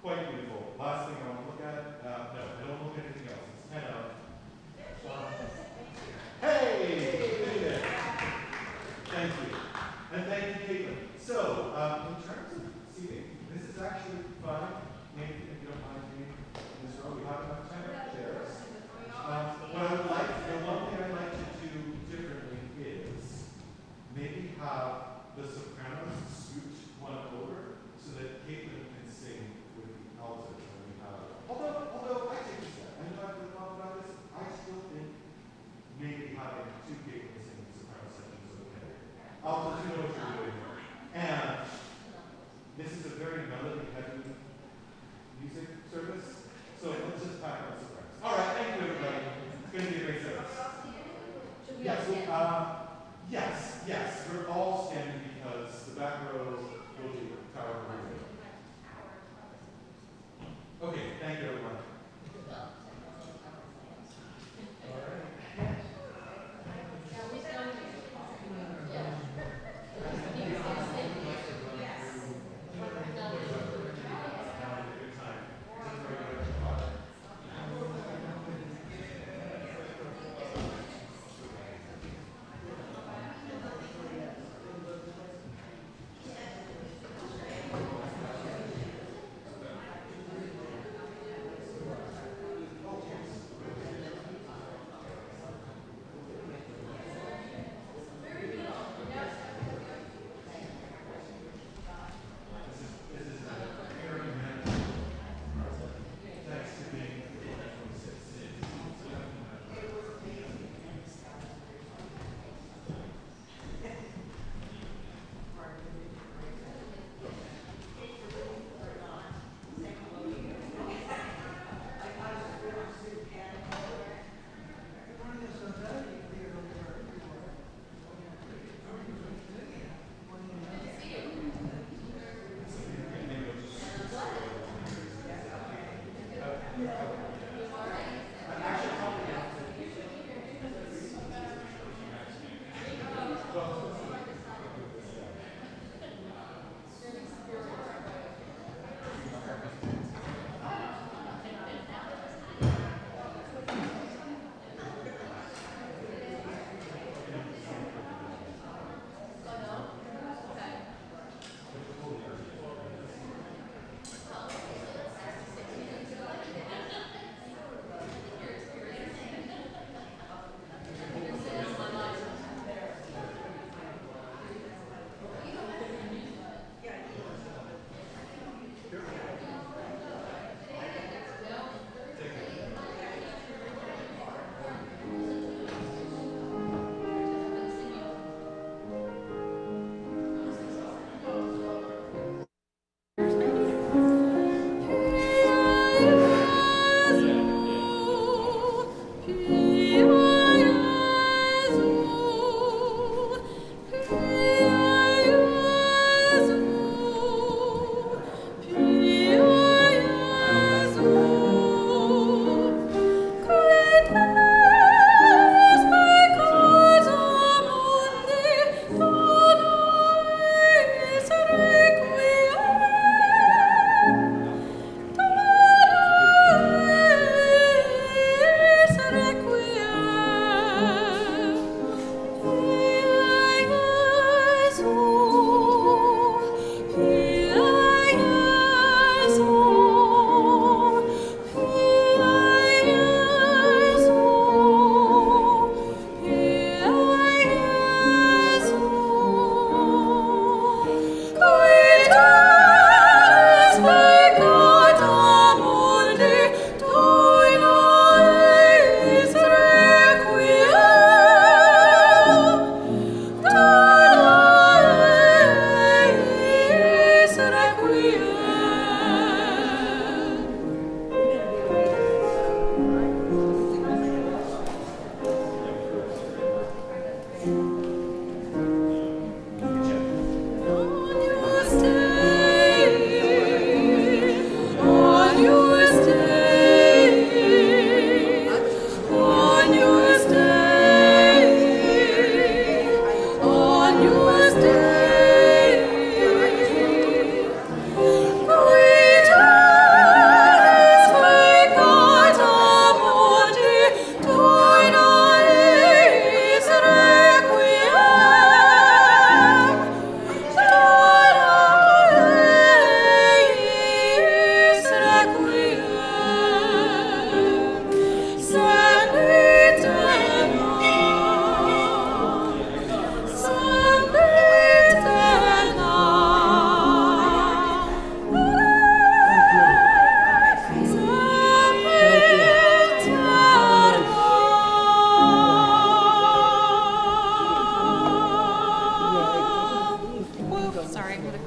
Quite beautiful. Last thing I want to look at, no, I don't look at anything else. It's kind of, hey, look at that. Thank you. And thank you, Caitlin. So, in terms of seating, this is actually fun. Maybe if you don't mind being in this row, we have enough time for chairs. What I would like, the one thing I'd like to do differently is maybe have the sopranos scoot one over so that Caitlin can sing with the altos when we have it. Although I take a step. I know I've been talking about this. I still think maybe having two Caitlin singing soprano sections is okay. Altos, you know what you're doing. And this is a very melody heavy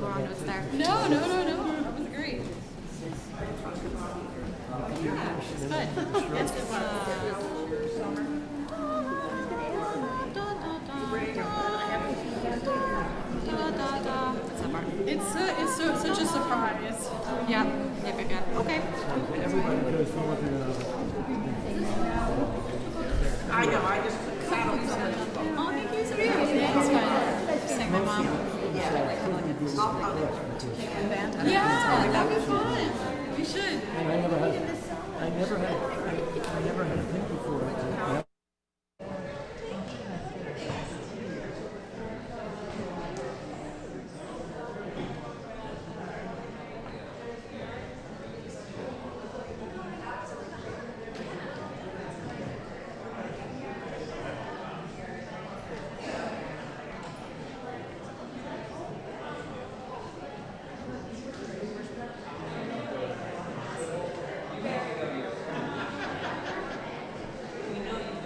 wrong notes there. No, no, no, no. That was great. Yeah, it's good. It's What's that part? It's such a surprise. Yeah, yep, yep. Okay. Everybody goes from looking at I know, I just sat on Oh, thank you so much. That's fine. Sing my mom. Yeah, that'd be fun. We should. and I never had a thing before. Yeah. We know you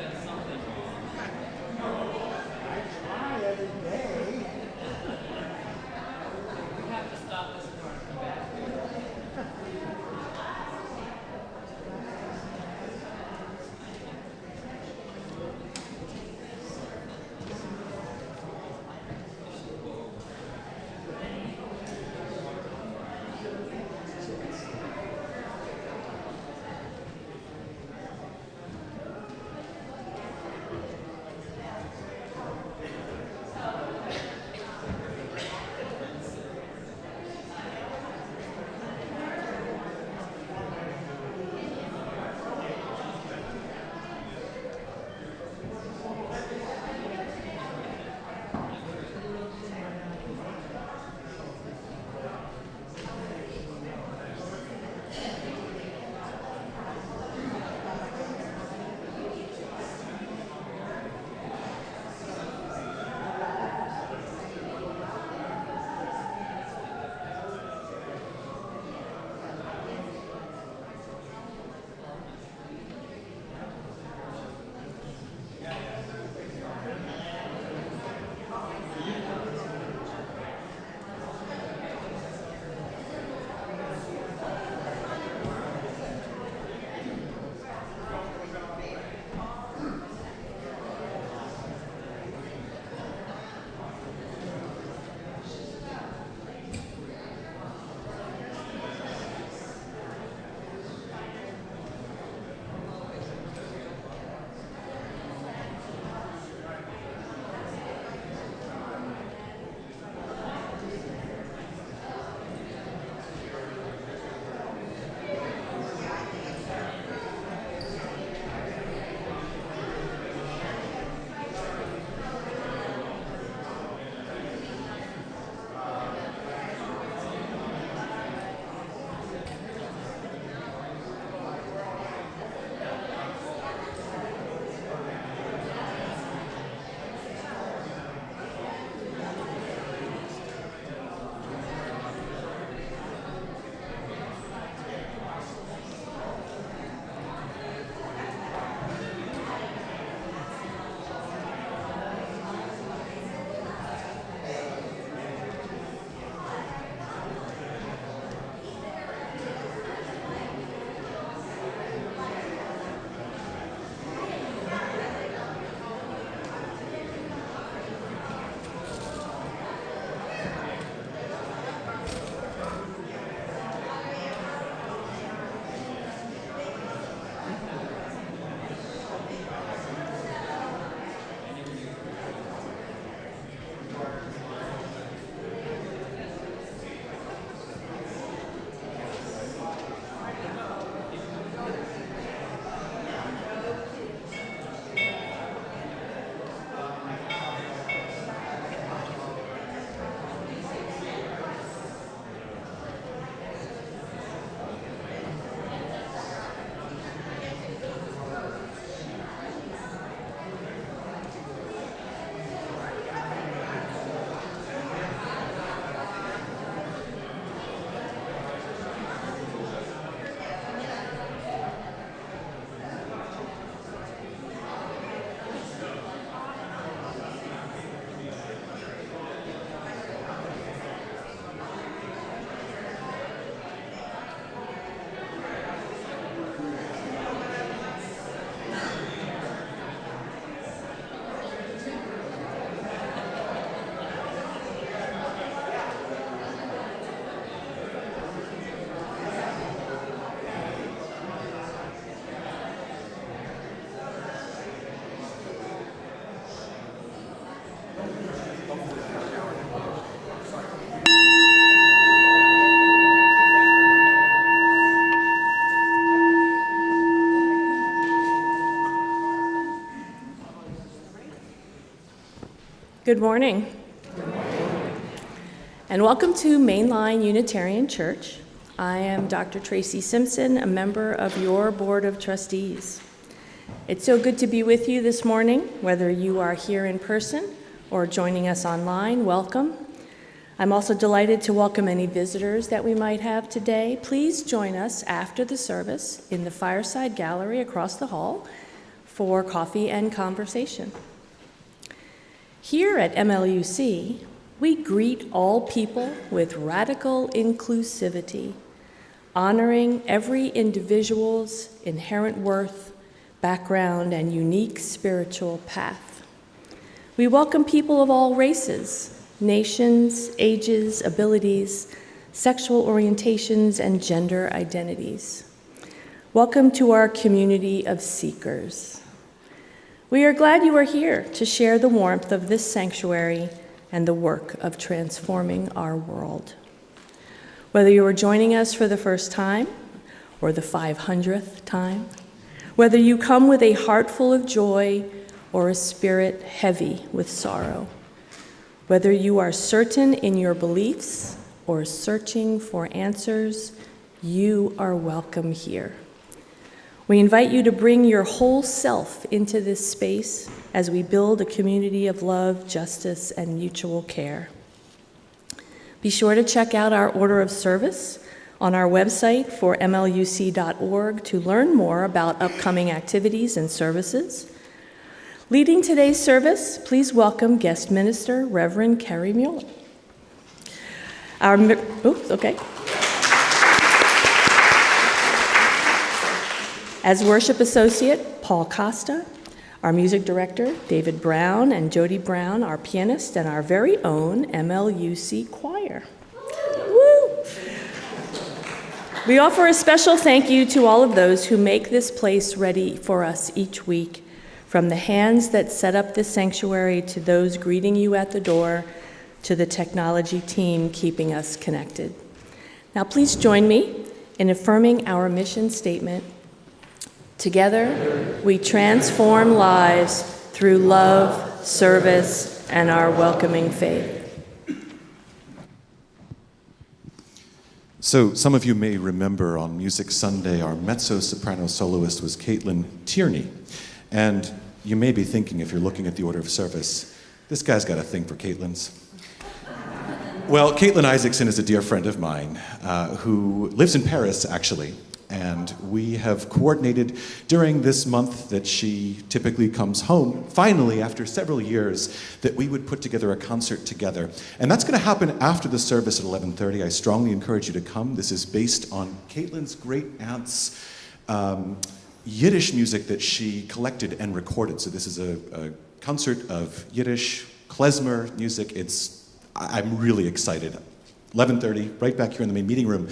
Good morning. And welcome to Mainline Unitarian Church. I am Dr. Tracy Simpson, a member of your Board of Trustees. It's so good to be with you this morning, whether you are here in person or joining us online. Welcome. I'm also delighted to welcome any visitors that we might have today. Please join us after the service in the Fireside Gallery across the hall for coffee and conversation. Here at MLUC, we greet all people with radical inclusivity, honoring every individual's inherent worth, background, and unique spiritual path. We welcome people of all races, nations, ages, abilities, sexual orientations, and gender identities. Welcome to our community of seekers. We are glad you are here to share the warmth of this sanctuary and the work of transforming our world. Whether you are joining us for the first time or the 500th time, whether you come with a heart full of joy or a spirit heavy with sorrow, whether you are certain in your beliefs or searching for answers, you are welcome here. We invite you to bring your whole self into this space as we build a community of love, justice, and mutual care. Be sure to check out our order of service on our website for mluc.org to learn more about upcoming activities and services. Leading today's service, please welcome guest minister, Reverend Kerry Mueller. As worship associate, Paul Costa, our music director, David Brown, and Jody Brown, our pianist, and our very own MLUC choir. Woo! We offer a special thank you to all of those who make this place ready for us each week, from the hands that set up this sanctuary to those greeting you at the door, to the technology team keeping us connected. Now please join me in affirming our mission statement. Together, we transform lives through love, service, and our welcoming faith. So some of you may remember on Music Sunday, our mezzo-soprano soloist was Caitlin Tierney. And you may be thinking, if you're looking at the order of service, this guy's got a thing for Caitlins. Well, Caitlin Isaacson is a dear friend of mine who lives in Paris, actually. And we have coordinated during this month that she typically comes home, finally, after several years, that we would put together a concert together. And that's going to happen after the service at 11:30. I strongly encourage you to come. This is based on Caitlin's great aunt's Yiddish music that she collected and recorded. So this is a concert of Yiddish, klezmer music. I'm really excited. 11:30, right back here in the main meeting room.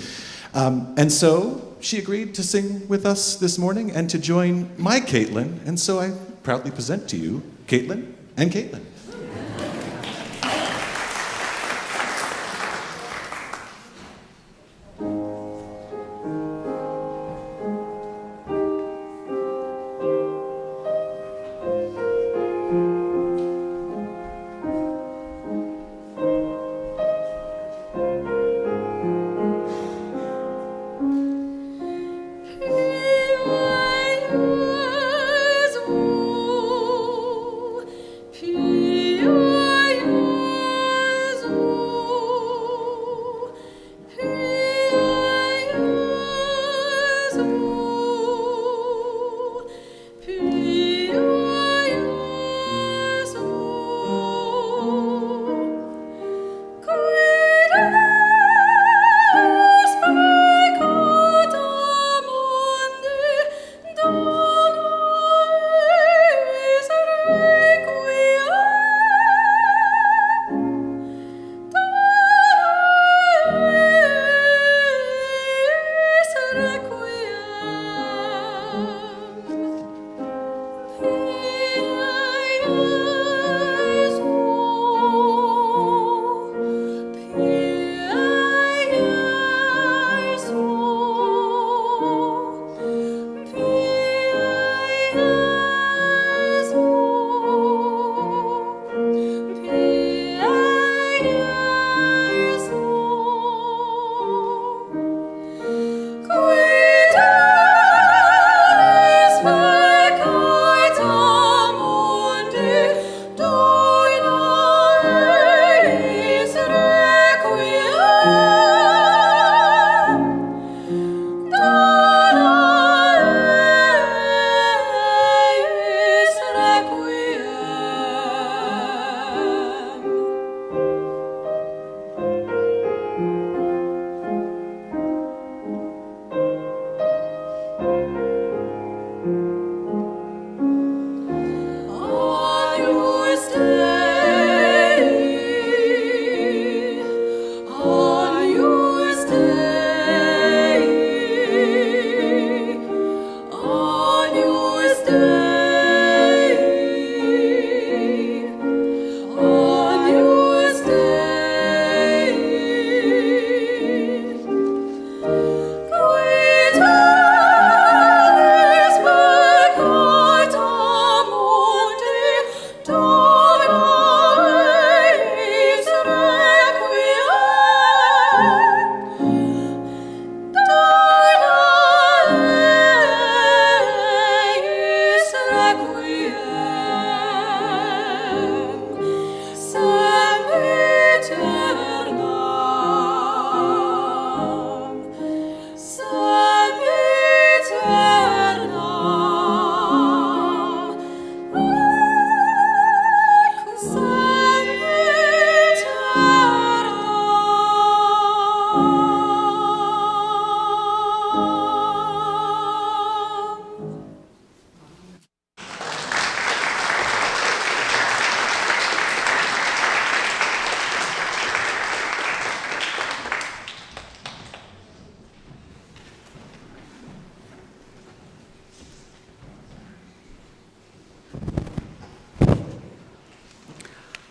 And so she agreed to sing with us this morning and to join my Caitlin. And so I proudly present to you Caitlin and Caitlin. Pure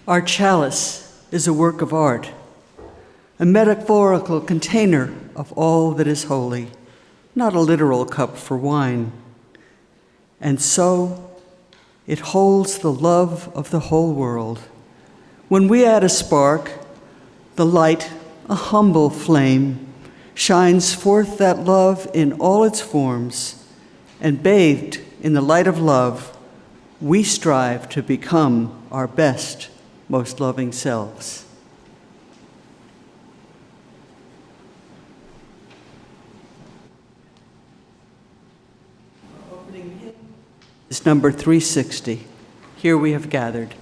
Our chalice is a work of art, a metaphorical container of all that is holy, not a literal cup for wine. And so, it holds the love of the whole world. When we add a spark, the light, a humble flame, shines forth that love in all its forms, and bathed in the light of love, we strive to become our best, most loving selves. Opening hymn is number 360. Here we have gathered.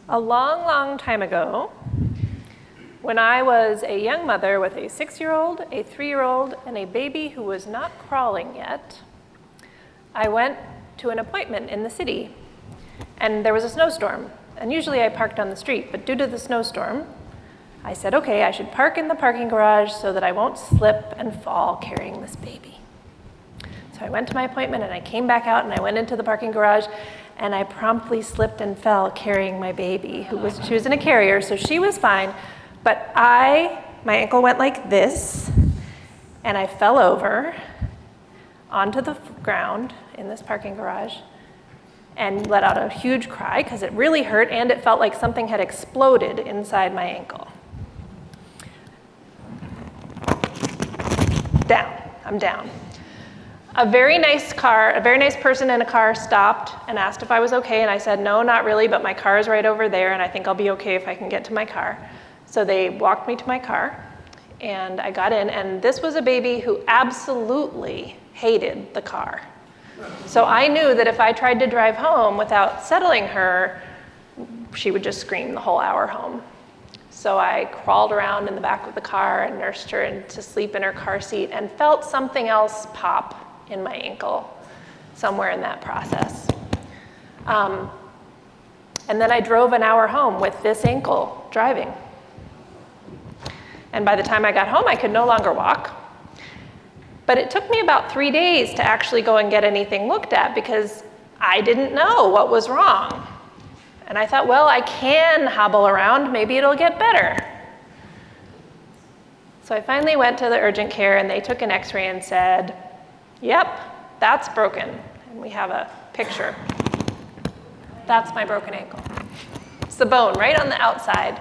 A long, long time ago, when I was a young mother with a 6-year-old, a 3-year-old, and a baby who was not crawling yet, I went to an appointment in the city, and there was a snowstorm. And usually I parked on the street, but due to the snowstorm, I said, okay, I should park in the parking garage so that I won't slip and fall carrying this baby. So I went to my appointment, and I came back out, and I went into the parking garage, and I promptly slipped and fell carrying my baby, she was in a carrier, so she was fine. But my ankle went like this, and I fell over onto the ground in this parking garage and let out a huge cry because it really hurt, and it felt like something had exploded inside my ankle. Down, I'm down. A very nice person in a car stopped and asked if I was okay, and I said, no, not really, but my car is right over there, and I think I'll be okay if I can get to my car. So they walked me to my car, and I got in, and this was a baby who absolutely hated the car. So I knew that if I tried to drive home without settling her, she would just scream the whole hour home. So I crawled around in the back of the car and nursed her into sleep in her car seat and felt something else pop in my ankle somewhere in that process. And then I drove an hour home with this ankle driving. And by the time I got home, I could no longer walk. But it took me about 3 days to actually go and get anything looked at because I didn't know what was wrong. And I thought, well, I can hobble around, maybe it'll get better. So I finally went to the urgent care and they took an x-ray and said, yep, that's broken. And we have a picture. That's my broken ankle. It's the bone right on the outside.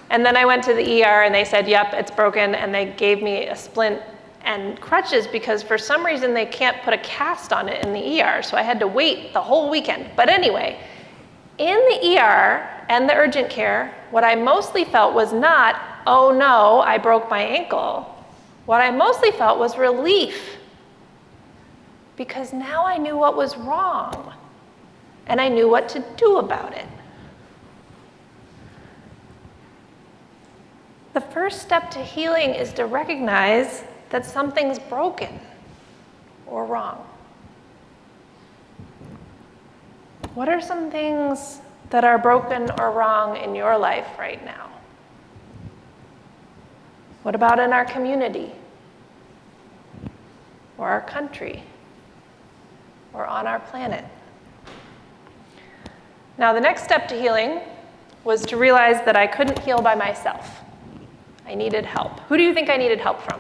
And then I went to the ER and they said, yep, it's broken. And they gave me a splint and crutches because for some reason they can't put a cast on it in the ER. So I had to wait the whole weekend. But anyway, in the ER and the urgent care, what I mostly felt was not, oh no, I broke my ankle. What I mostly felt was relief because now I knew what was wrong and I knew what to do about it. The first step to healing is to recognize that something's broken or wrong. What are some things that are broken or wrong in your life right now? What about in our community? Or our country? Or on our planet? Now, the next step to healing was to realize that I couldn't heal by myself. I needed help. Who do you think I needed help from?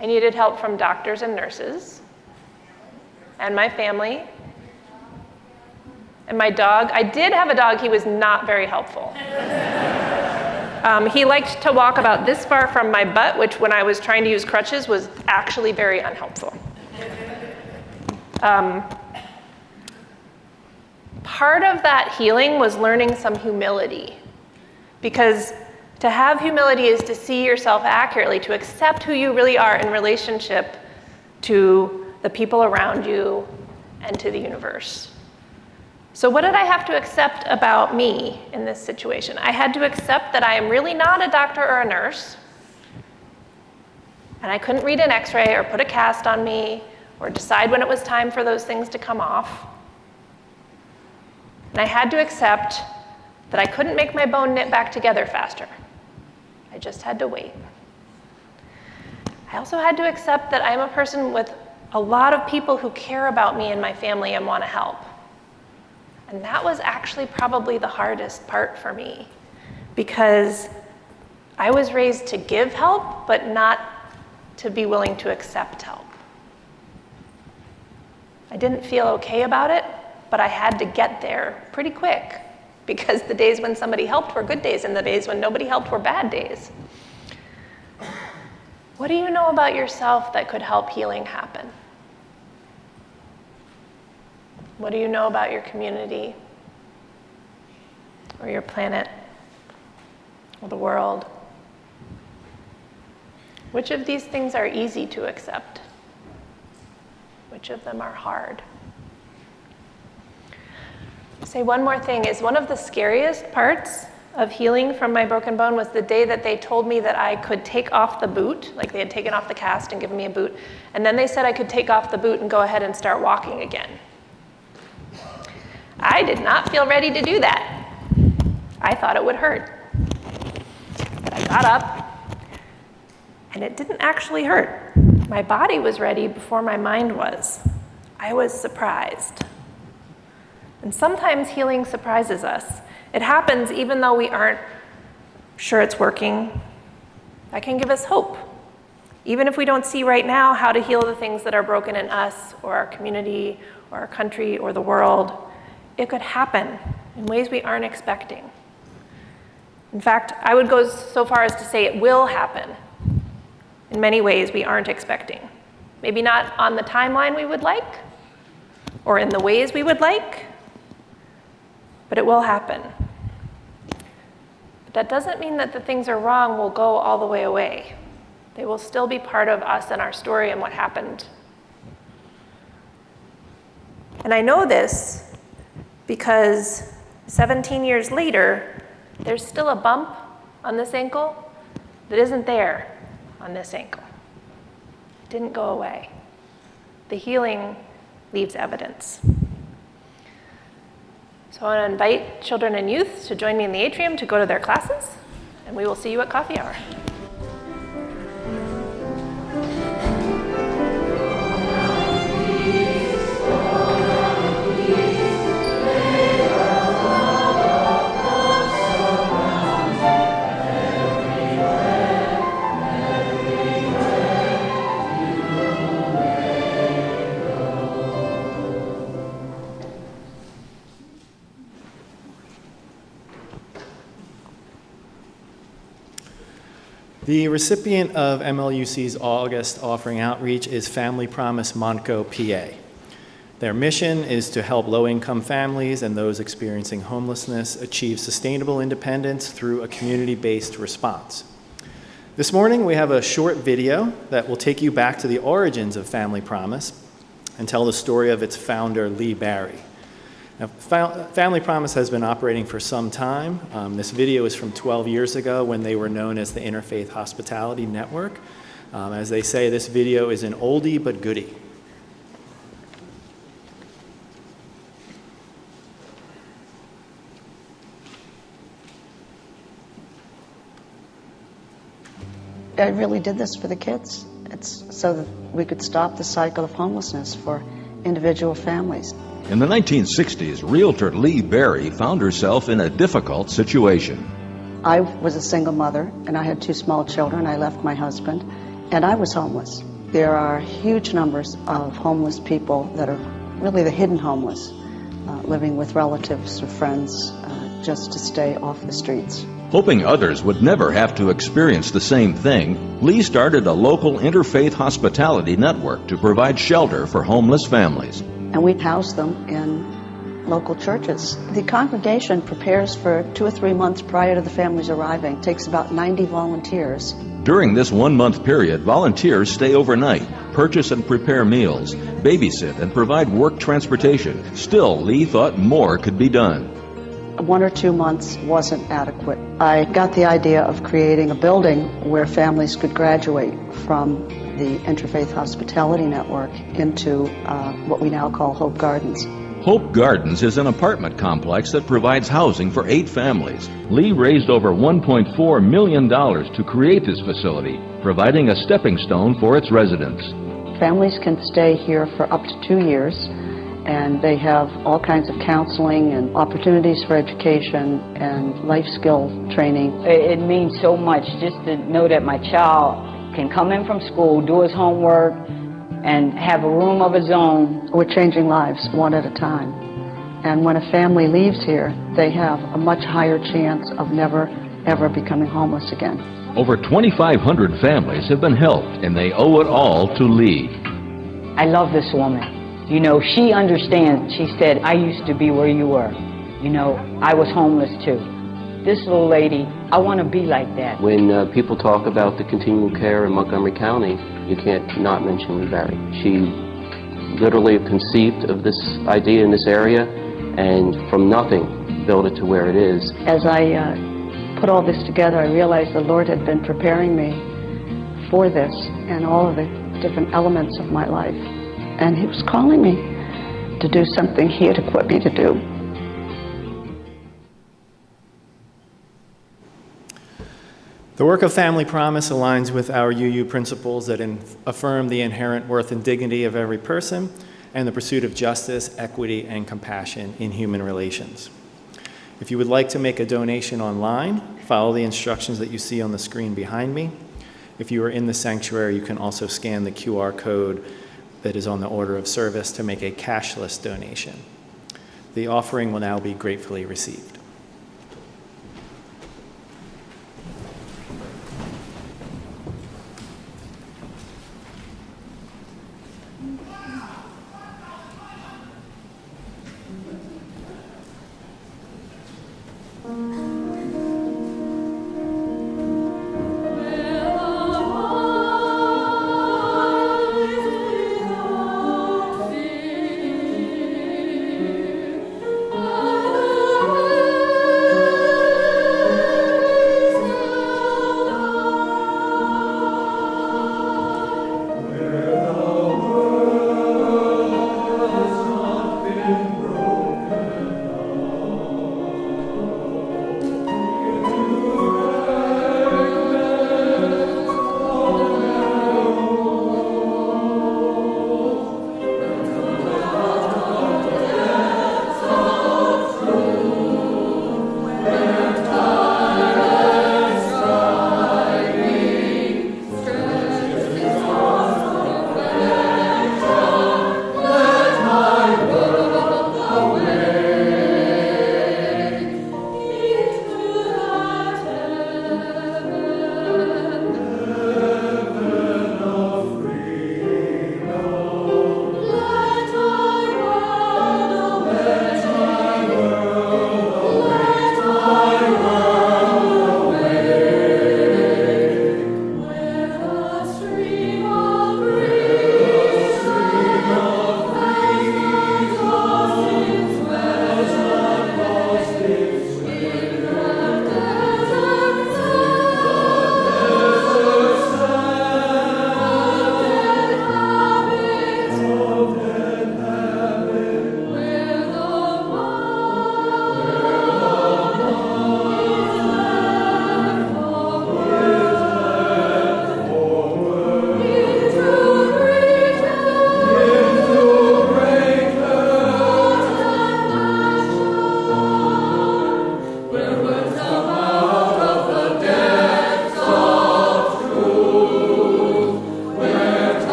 I needed help from doctors and nurses, and my family, and my dog. I did have a dog. He was not very helpful. He liked to walk about this far from my butt, which when I was trying to use crutches was actually very unhelpful. Part of that healing was learning some humility, because to have humility is to see yourself accurately, to accept who you really are in relationship to the people around you and to the universe. So what did I have to accept about me in this situation? I had to accept that I am really not a doctor or a nurse, and I couldn't read an x-ray or put a cast on me or decide when it was time for those things to come off. And I had to accept that I couldn't make my bone knit back together faster. I just had to wait. I also had to accept that I'm a person with a lot of people who care about me and my family and want to help. And that was actually probably the hardest part for me, because I was raised to give help, but not to be willing to accept help. I didn't feel okay about it, but I had to get there pretty quick, because the days when somebody helped were good days and the days when nobody helped were bad days. What do you know about yourself that could help healing happen? What do you know about your community or your planet or the world? Which of these things are easy to accept? Which of them are hard? Say one more thing, is one of the scariest parts of healing from my broken bone was the day that they told me that I could take off the boot, like they had taken off the cast and given me a boot, and then they said I could take off the boot and go ahead and start walking again. I did not feel ready to do that. I thought it would hurt. But I got up, and it didn't actually hurt. My body was ready before my mind was. I was surprised. And sometimes healing surprises us. It happens even though we aren't sure it's working. That can give us hope. Even if we don't see right now how to heal the things that are broken in us or our community or our country or the world, it could happen in ways we aren't expecting. In fact, I would go so far as to say it will happen in many ways we aren't expecting. Maybe not on the timeline we would like or in the ways we would like, but it will happen. But that doesn't mean that the things are wrong will go all the way away. They will still be part of us and our story and what happened. And I know this because 17 years later, there's still a bump on this ankle that isn't there on this ankle. It didn't go away. The healing leaves evidence. So I want to invite children and youth to join me in the atrium to go to their classes, and we will see you at coffee hour. The recipient of MLUC's August Offering Outreach is Family Promise Montco, PA. Their mission is to help low-income families and those experiencing homelessness achieve sustainable independence through a community-based response. This morning, we have a short video that will take you back to the origins of Family Promise and tell the story of its founder, Lee Barry. Now, Family Promise has been operating for some time. This video is from 12 years ago when they were known as the Interfaith Hospitality Network. As they say, this video is an oldie but goodie. I really did this for the kids. It's so that we could stop the cycle of homelessness for individual families. In the 1960s, realtor Lee Barry found herself in a difficult situation. I was a single mother, and I had 2 small children. I left my husband, and I was homeless. There are huge numbers of homeless people that are really the hidden homeless, living with relatives or friends just to stay off the streets. Hoping others would never have to experience the same thing, Lee started a local interfaith hospitality network to provide shelter for homeless families. And we house them in local churches. The congregation prepares for 2 or 3 months prior to the families arriving. It takes about 90 volunteers. During this 1-month period, volunteers stay overnight, purchase and prepare meals, babysit and provide work transportation. Still, Lee thought more could be done. 1 or 2 months wasn't adequate. I got the idea of creating a building where families could graduate from the Interfaith Hospitality Network into what we now call Hope Gardens. Hope Gardens is an apartment complex that provides housing for 8 families. Lee raised over $1.4 million to create this facility, providing a stepping stone for its residents. Families can stay here for up to 2 years, and they have all kinds of counseling and opportunities for education and life skill training. It means so much just to know that my child can come in from school, do his homework, and have a room of his own. We're changing lives one at a time. And when a family leaves here, they have a much higher chance of never, ever becoming homeless again. Over 2,500 families have been helped, and they owe it all to Lee. I love this woman. You know, she understands. She said, I used to be where you were. You know, I was homeless too. This little lady, I want to be like that. When people talk about the continual care in Montgomery County, you can't not mention Lee Barry. She literally conceived of this idea in this area, and from nothing built it to where it is. As I put all this together, I realized the Lord had been preparing me for this and all of the different elements of my life. And He was calling me to do something He had equipped me to do. The work of Family Promise aligns with our UU principles that affirm the inherent worth and dignity of every person and the pursuit of justice, equity, and compassion in human relations. If you would like to make a donation online, follow the instructions that you see on the screen behind me. If you are in the sanctuary, you can also scan the QR code that is on the order of service to make a cashless donation. The offering will now be gratefully received. Oh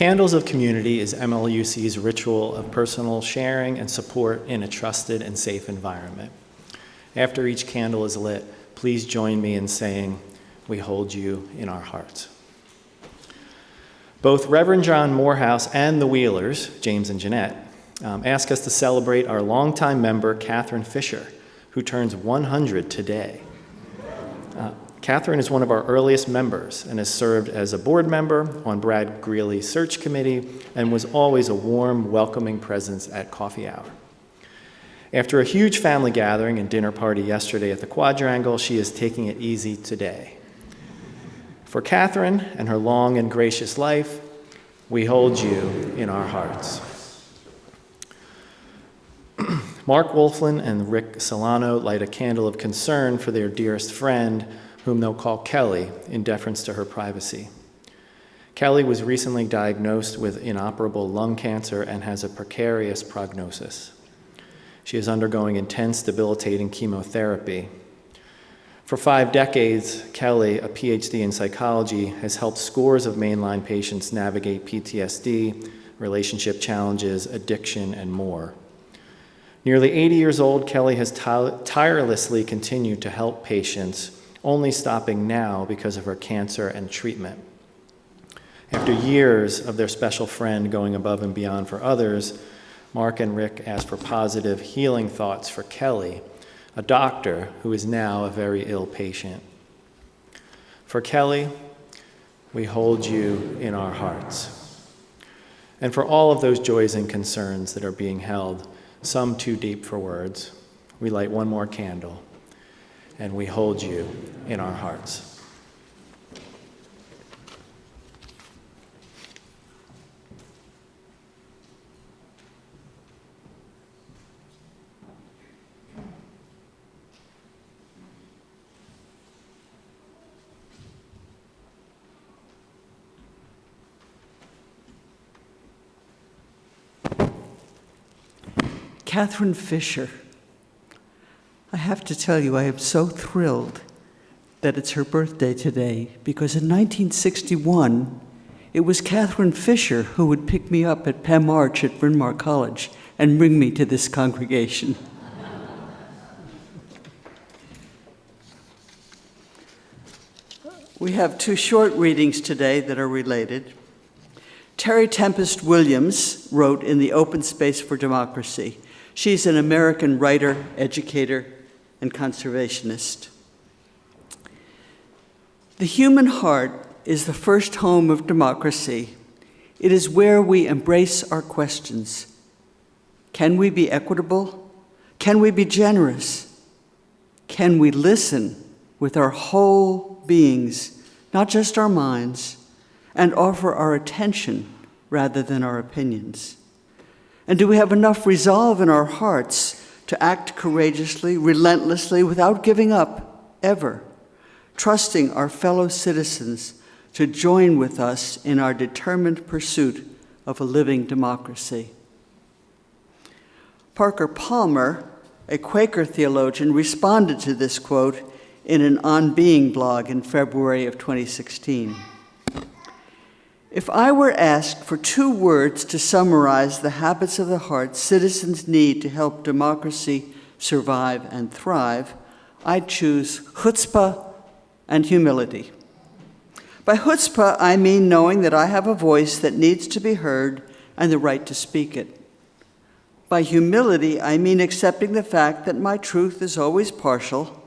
Candles of Community is MLUC's ritual of personal sharing and support in a trusted and safe environment. After each candle is lit, please join me in saying, "We hold you in our hearts." Both Reverend John Morehouse and the Wheelers, James and Jeanette, ask us to celebrate our longtime member, Catherine Fisher, who turns 100 today. Catherine is one of our earliest members and has served as a board member on Brad Greeley's search committee and was always a warm, welcoming presence at coffee hour. After a huge family gathering and dinner party yesterday at the Quadrangle, she is taking it easy today. For Catherine and her long and gracious life, we hold you in our hearts. Mark Wolflin and Rick Solano light a candle of concern for their dearest friend, whom they'll call Kelly, in deference to her privacy. Kelly was recently diagnosed with inoperable lung cancer and has a precarious prognosis. She is undergoing intense, debilitating chemotherapy. For 5 decades, Kelly, a PhD in psychology, has helped scores of mainline patients navigate PTSD, relationship challenges, addiction, and more. Nearly 80 years old, Kelly has tirelessly continued to help patients, only stopping now because of her cancer and treatment. After years of their special friend going above and beyond for others, Mark and Rick asked for positive healing thoughts for Kelly, a doctor who is now a very ill patient. For Kelly, we hold you in our hearts. And for all of those joys and concerns that are being held, some too deep for words, we light one more candle, and we hold you in our hearts. Catherine Fisher. I have to tell you, I am so thrilled that it's her birthday today, because in 1961, it was Catherine Fisher who would pick me up at Penn Arch at Bryn Mawr College and bring me to this congregation. We have 2 short readings today that are related. Terry Tempest Williams wrote in The Open Space for Democracy. She's an American writer, educator, and conservationist. The human heart is the first home of democracy. It is where we embrace our questions. Can we be equitable? Can we be generous? Can we listen with our whole beings, not just our minds, and offer our attention rather than our opinions? And do we have enough resolve in our hearts to act courageously, relentlessly, without giving up, ever, trusting our fellow citizens to join with us in our determined pursuit of a living democracy? Parker Palmer, a Quaker theologian, responded to this quote in an On Being blog in February of 2016. If I were asked for 2 words to summarize the habits of the heart citizens need to help democracy survive and thrive, I'd choose chutzpah and humility. By chutzpah, I mean knowing that I have a voice that needs to be heard and the right to speak it. By humility, I mean accepting the fact that my truth is always partial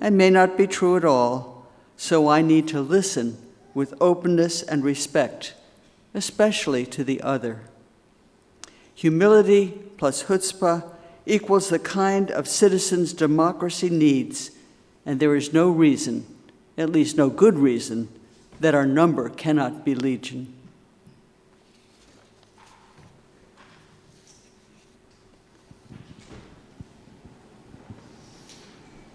and may not be true at all, so I need to listen with openness and respect, especially to the other. Humility plus chutzpah equals the kind of citizens democracy needs, and there is no reason, at least no good reason, that our number cannot be legion.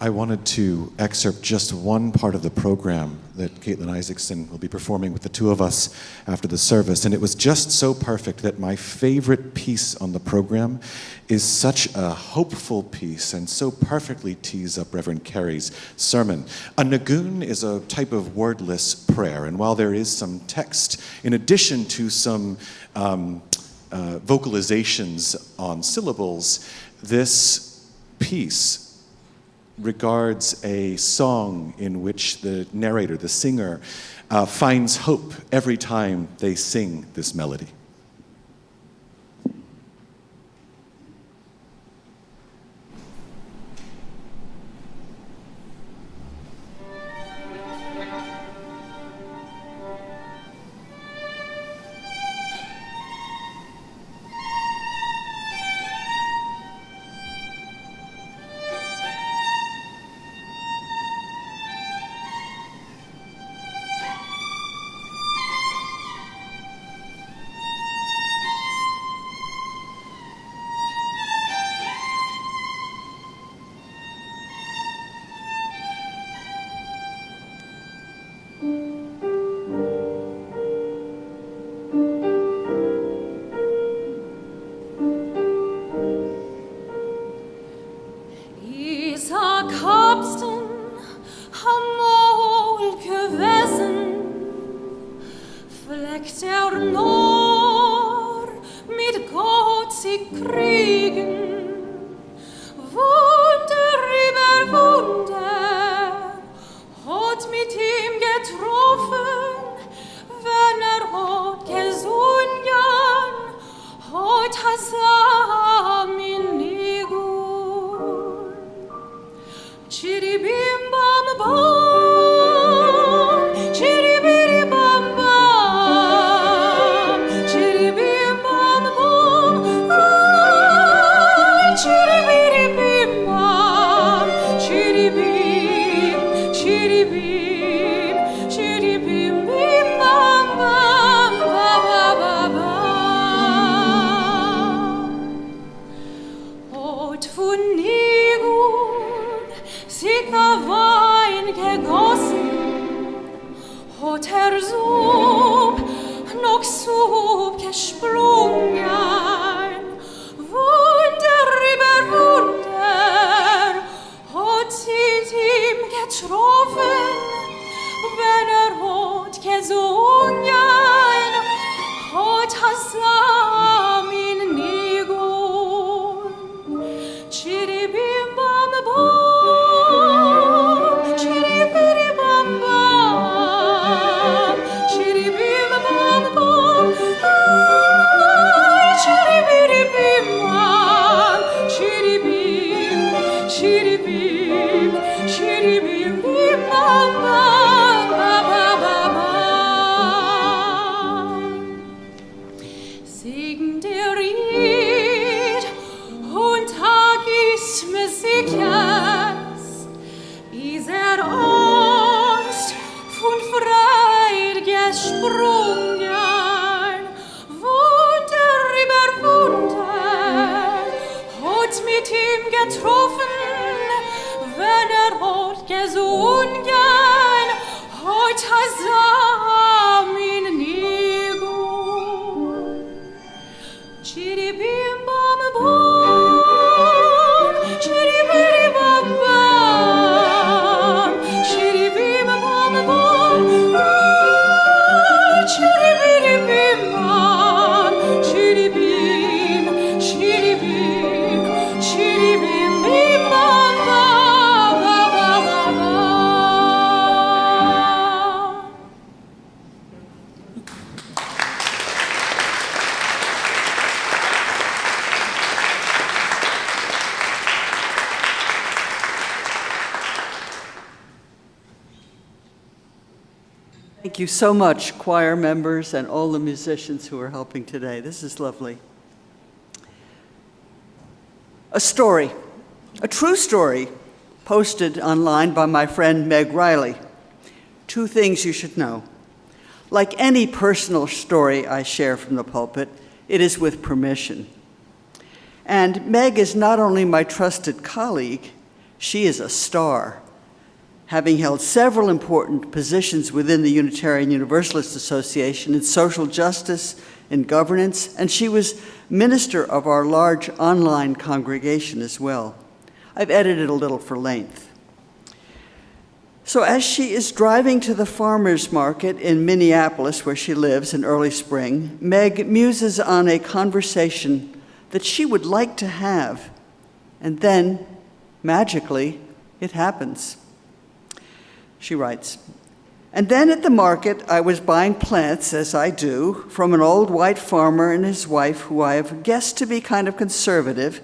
I wanted to excerpt just one part of the program that Caitlin Isaacson will be performing with the two of us after the service, and it was just so perfect that my favorite piece on the program is such a hopeful piece and so perfectly tees up Reverend Carey's sermon. A nagun is a type of wordless prayer, and while there is some text, in addition to some vocalizations on syllables, this piece regards a song in which the narrator, the singer, finds hope every time they sing this melody. Thank you so much, choir members and all the musicians who are helping today. This is lovely. A story, a true story, posted online by my friend Meg Riley. 2 things you should know. Like any personal story I share from the pulpit, it is with permission. And Meg is not only my trusted colleague, She is a star, having held several important positions within the Unitarian Universalist Association in social justice, in governance, and she was minister of our large online congregation as well. I've edited a little for length. So as she is driving to the farmers market in Minneapolis, where she lives, in early spring, Meg muses on a conversation that she would like to have, and then, magically, it happens. She writes, "And then at the market, I was buying plants, as I do, from an old white farmer and his wife, who I have guessed to be kind of conservative,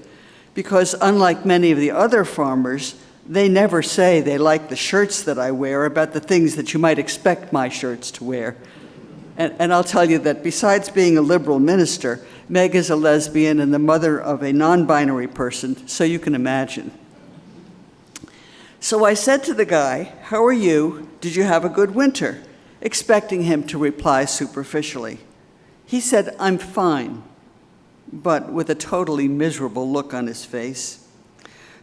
because unlike many of the other farmers, they never say they like the shirts that I wear about the things that you might expect my shirts to wear." And I'll tell you that besides being a liberal minister, Meg is a lesbian and the mother of a non-binary person, so you can imagine. So I said to the guy, "How are you? Did you have a good winter?" expecting him to reply superficially. He said, "I'm fine," but with a totally miserable look on his face.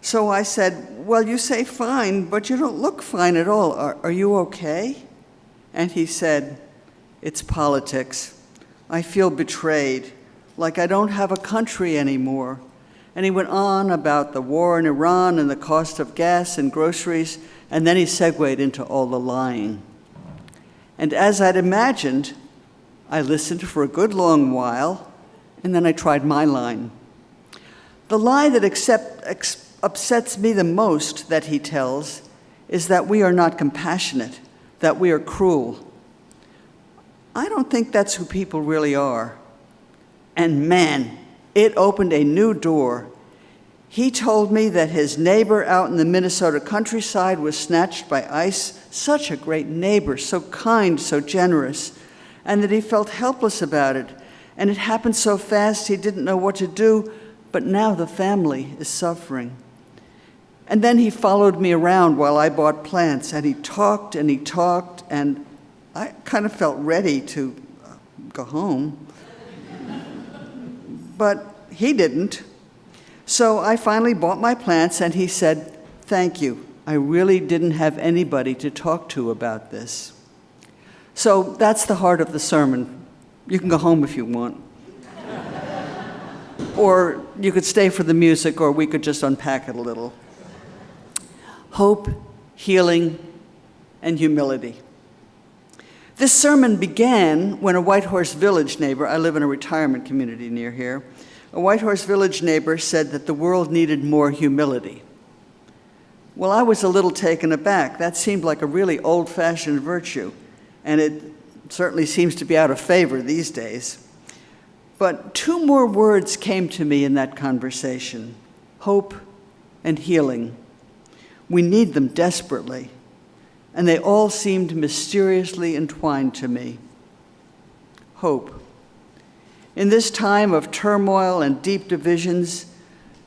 So I said, "Well, you say fine, but you don't look fine at all. Are you okay?" And he said, "It's politics. I feel betrayed, like I don't have a country anymore." And he went on about the war in Iran and the cost of gas and groceries, and then he segued into all the lying. And as I'd imagined, I listened for a good long while, and then I tried my line. The lie that upsets me the most, that he tells, is that we are not compassionate, that we are cruel. I don't think that's who people really are. And man, it opened a new door. He told me that his neighbor out in the Minnesota countryside was snatched by ICE, such a great neighbor, so kind, so generous, and that he felt helpless about it. And it happened so fast he didn't know what to do, but now the family is suffering. And then he followed me around while I bought plants, and he talked, and I kind of felt ready to go home. But he didn't. So I finally bought my plants, and he said, "Thank you. I really didn't have anybody to talk to about this." So that's the heart of the sermon. You can go home if you want. Or you could stay for the music, or we could just unpack it a little. Hope, healing, and humility. This sermon began when a Whitehorse Village neighbor, I live in a retirement community near here, a Whitehorse Village neighbor said that the world needed more humility. Well, I was a little taken aback. That seemed like a really old-fashioned virtue, and it certainly seems to be out of favor these days. But two more words came to me in that conversation: hope and healing. We need them desperately, and they all seemed mysteriously entwined to me. Hope. In this time of turmoil and deep divisions,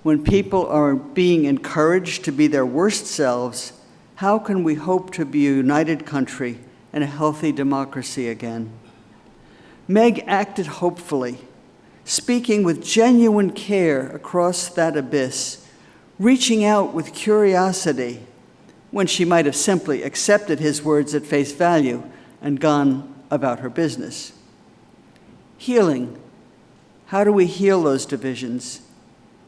when people are being encouraged to be their worst selves, how can we hope to be a united country and a healthy democracy again? Meg acted hopefully, speaking with genuine care across that abyss, reaching out with curiosity when she might have simply accepted his words at face value and gone about her business. Healing. How do we heal those divisions?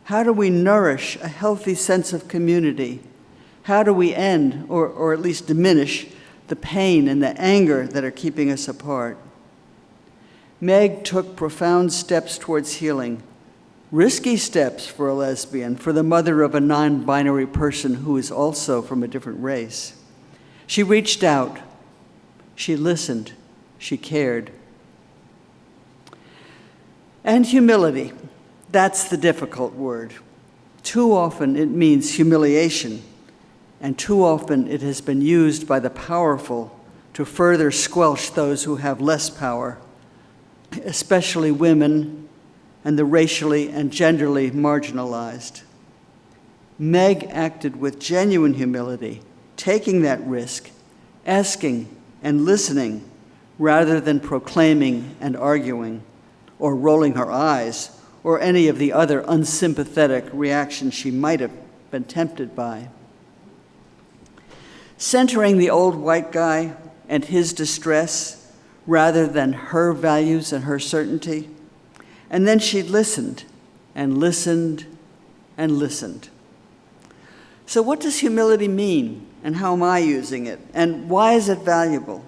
How do we nourish a healthy sense of community? How do we end, or at least diminish, the pain and the anger that are keeping us apart? Meg took profound steps towards healing, risky steps for a lesbian, for the mother of a non-binary person who is also from a different race. She reached out, she listened, she cared. And humility, that's the difficult word. Too often it means humiliation, and too often it has been used by the powerful to further squelch those who have less power, especially women and the racially and genderly marginalized. Meg acted with genuine humility, taking that risk, asking and listening, rather than proclaiming and arguing, or rolling her eyes, or any of the other unsympathetic reactions she might have been tempted by. centering the old white guy and his distress rather than her values and her certainty. And then she listened and listened and listened. So what does humility mean, and how am I using it, and why is it valuable?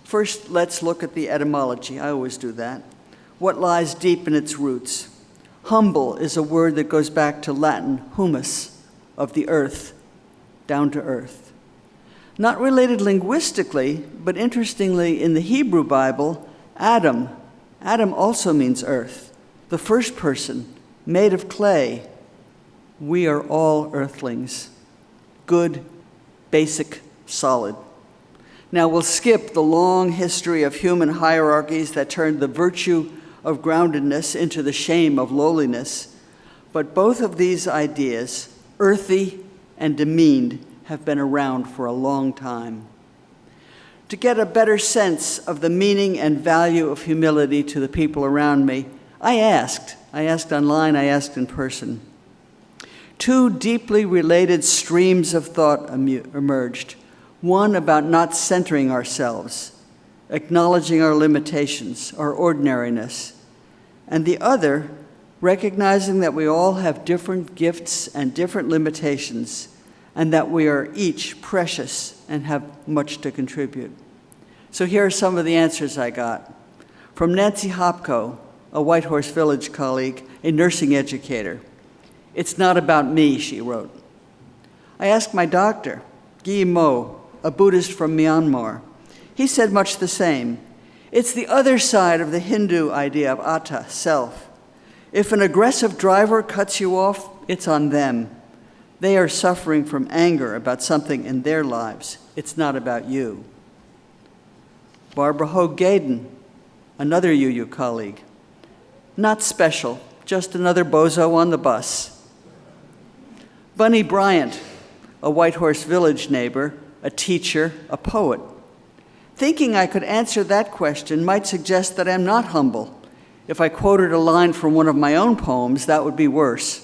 First, let's look at the etymology. I always do that. What lies deep in its roots? Humble is a word that goes back to Latin humus, of the earth, down to earth. Not related linguistically, but interestingly in the Hebrew Bible, Adam also means earth, the first person, made of clay. We are all earthlings, good, basic, solid. Now we'll skip the long history of human hierarchies that turned the virtue of groundedness into the shame of lowliness, but both of these ideas, earthy and demeaned, have been around for a long time. To get a better sense of the meaning and value of humility to the people around me, I asked online, I asked in person. Two deeply related streams of thought emerged. One about not centering ourselves, acknowledging our limitations, our ordinariness, and the other, recognizing that we all have different gifts and different limitations, and that we are each precious and have much to contribute. So here are some of the answers I got. From Nancy Hopko, a Whitehorse Village colleague, a nursing educator. "It's not about me," she wrote. I asked my doctor, Guy Mo, a Buddhist from Myanmar. He said much the same. It's the other side of the Hindu idea of atta, self. If an aggressive driver cuts you off, it's on them. They are suffering from anger about something in their lives. It's not about you. Barbara Hogue Gaydon, another UU colleague. Not special, just another bozo on the bus. Bunny Bryant, a Whitehorse Village neighbor, a teacher, a poet. Thinking I could answer that question might suggest that I'm not humble. If I quoted a line from one of my own poems, that would be worse.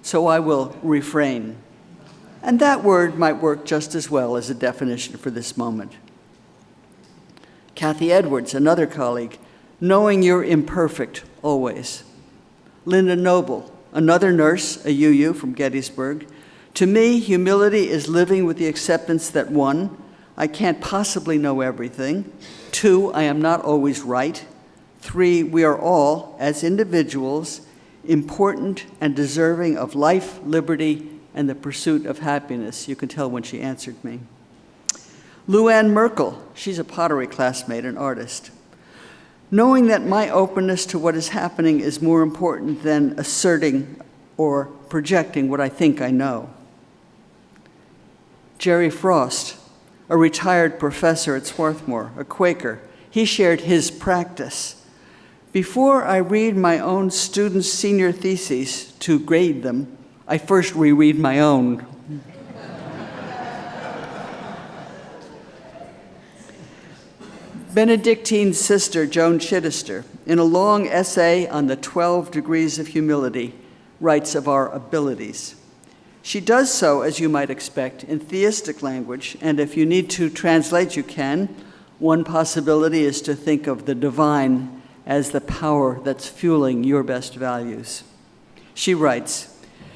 So I will refrain. And that word might work just as well as a definition for this moment. Kathy Edwards, another colleague, knowing you're imperfect, always. Linda Noble, another nurse, a UU from Gettysburg. To me, humility is living with the acceptance that 1, I can't possibly know everything. 2, I am not always right. 3, we are all, as individuals, important and deserving of life, liberty, and the pursuit of happiness. You can tell when she answered me. Luann Merkel, she's a pottery classmate, an artist. Knowing that my openness to what is happening is more important than asserting or projecting what I think I know. Jerry Frost, a retired professor at Swarthmore, a Quaker, he shared his practice. Before I read my own students' senior theses to grade them, I first reread my own. Benedictine sister Joan Chittister, in a long essay on the 12 degrees of humility, writes of our abilities. She does so, as you might expect, in theistic language, and if you need to translate, you can. One possibility is to think of the divine as the power that's fueling your best values. She writes,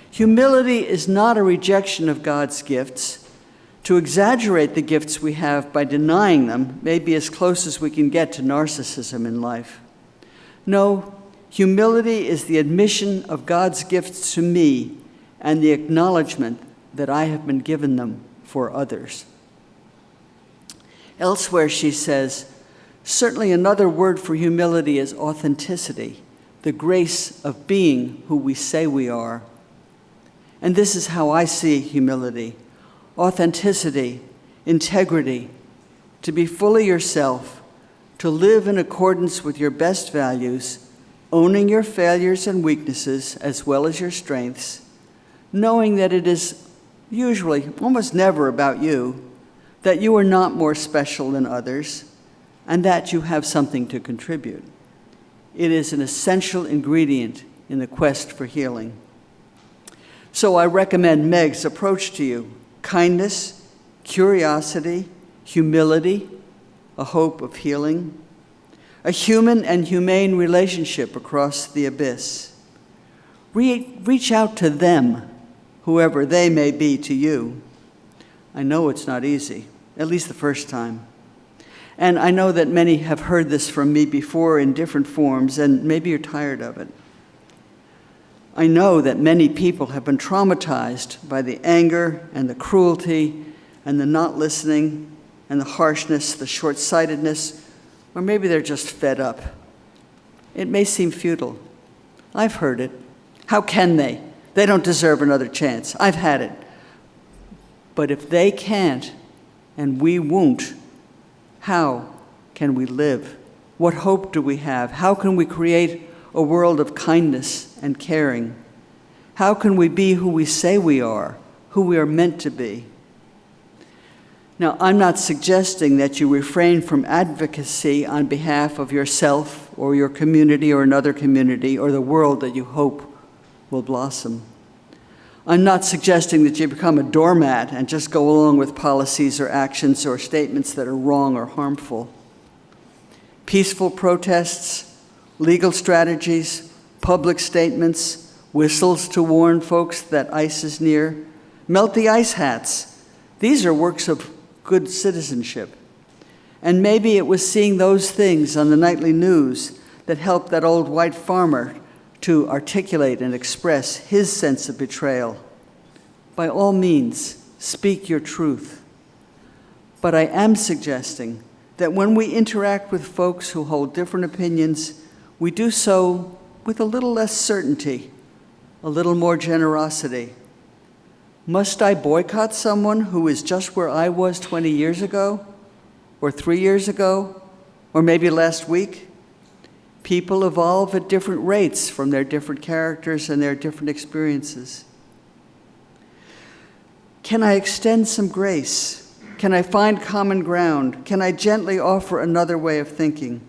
"Humility is not a rejection of God's gifts. To exaggerate the gifts we have by denying them may be as close as we can get to narcissism in life. No, humility is the admission of God's gifts to me and the acknowledgement that I have been given them for others." Elsewhere she says, "Certainly another word for humility is authenticity, the grace of being who we say we are." And this is how I see humility. Authenticity, integrity, to be fully yourself, to live in accordance with your best values, owning your failures and weaknesses as well as your strengths, knowing that it is usually, almost never about you, that you are not more special than others, and that you have something to contribute. It is an essential ingredient in the quest for healing. So I recommend Meg's approach to you: kindness, curiosity, humility, a hope of healing, a human and humane relationship across the abyss. Reach out to them, whoever they may be to you. I know it's not easy, at least the first time. And I know that many have heard this from me before in different forms, and maybe you're tired of it. I know that many people have been traumatized by the anger and the cruelty and the not listening and the harshness, the short-sightedness, or maybe they're just fed up. It may seem futile. I've heard it. How can they? They don't deserve another chance. I've had it. But if they can't, and we won't, how can we live? What hope do we have? How can we create a world of kindness and caring? How can we be who we say we are, who we are meant to be? Now, I'm not suggesting that you refrain from advocacy on behalf of yourself or your community or another community or the world that you hope will blossom. I'm not suggesting that you become a doormat and just go along with policies or actions or statements that are wrong or harmful. Peaceful protests, legal strategies, public statements, whistles to warn folks that ice is near, melt the ice hats. These are works of good citizenship. And maybe it was seeing those things on the nightly news that helped that old white farmer to articulate and express his sense of betrayal. By all means, speak your truth. But I am suggesting that when we interact with folks who hold different opinions, we do so with a little less certainty, a little more generosity. Must I boycott someone who is just where I was 20 years ago, or 3 years ago, or maybe last week? People evolve at different rates from their different characters and their different experiences. Can I extend some grace? Can I find common ground? Can I gently offer another way of thinking?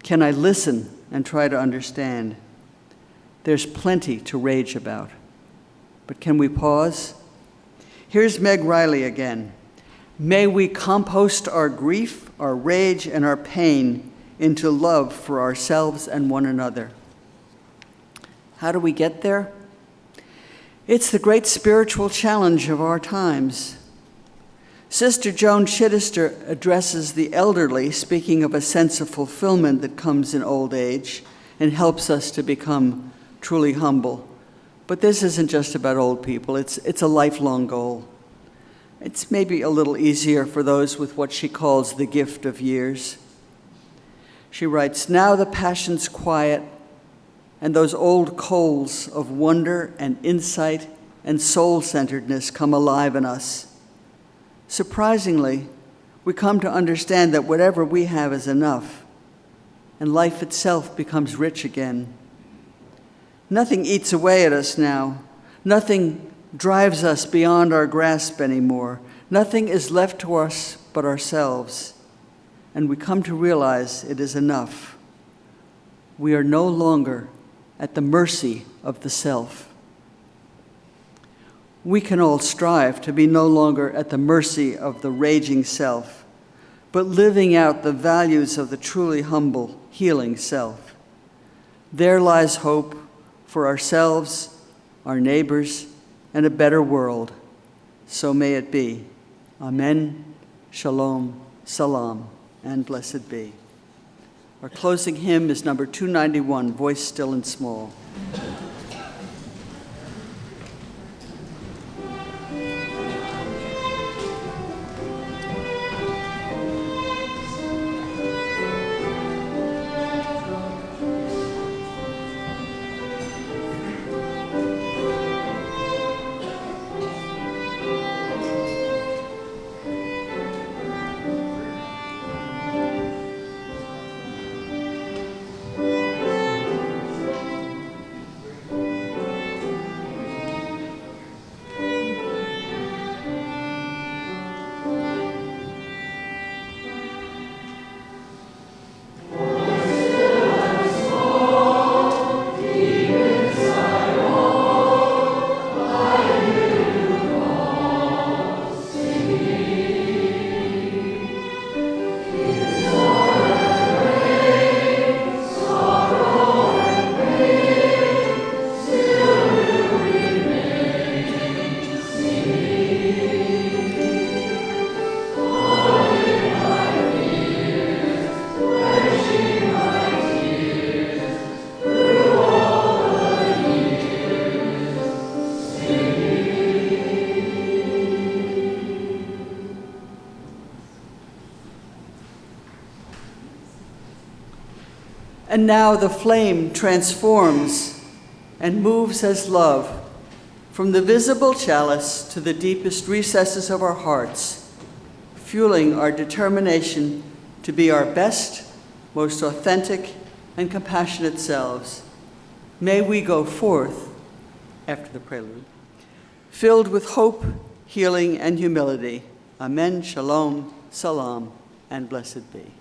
Can I listen and try to understand? There's plenty to rage about. But can we pause? Here's Meg Riley again. May we compost our grief, our rage, and our pain into love for ourselves and one another. How do we get there? It's the great spiritual challenge of our times. Sister Joan Chittister addresses the elderly, speaking of a sense of fulfillment that comes in old age and helps us to become truly humble. But this isn't just about old people, it's a lifelong goal. It's maybe a little easier for those with what she calls the gift of years. She writes, now the passions quiet, and those old coals of wonder and insight and soul-centeredness come alive in us. Surprisingly, we come to understand that whatever we have is enough, and life itself becomes rich again. Nothing eats away at us now. Nothing drives us beyond our grasp anymore. Nothing is left to us but ourselves. And we come to realize it is enough. We are no longer at the mercy of the self. We can all strive to be no longer at the mercy of the raging self, but living out the values of the truly humble, healing self. There lies hope for ourselves, our neighbors, and a better world. So may it be. Amen, shalom, salam, and blessed be. Our closing hymn is number 291, Voice Still and Small. And now the flame transforms and moves as love from the visible chalice to the deepest recesses of our hearts, fueling our determination to be our best, most authentic, and compassionate selves. May we go forth, after the prelude, filled with hope, healing, and humility. Amen, shalom, salam, and blessed be.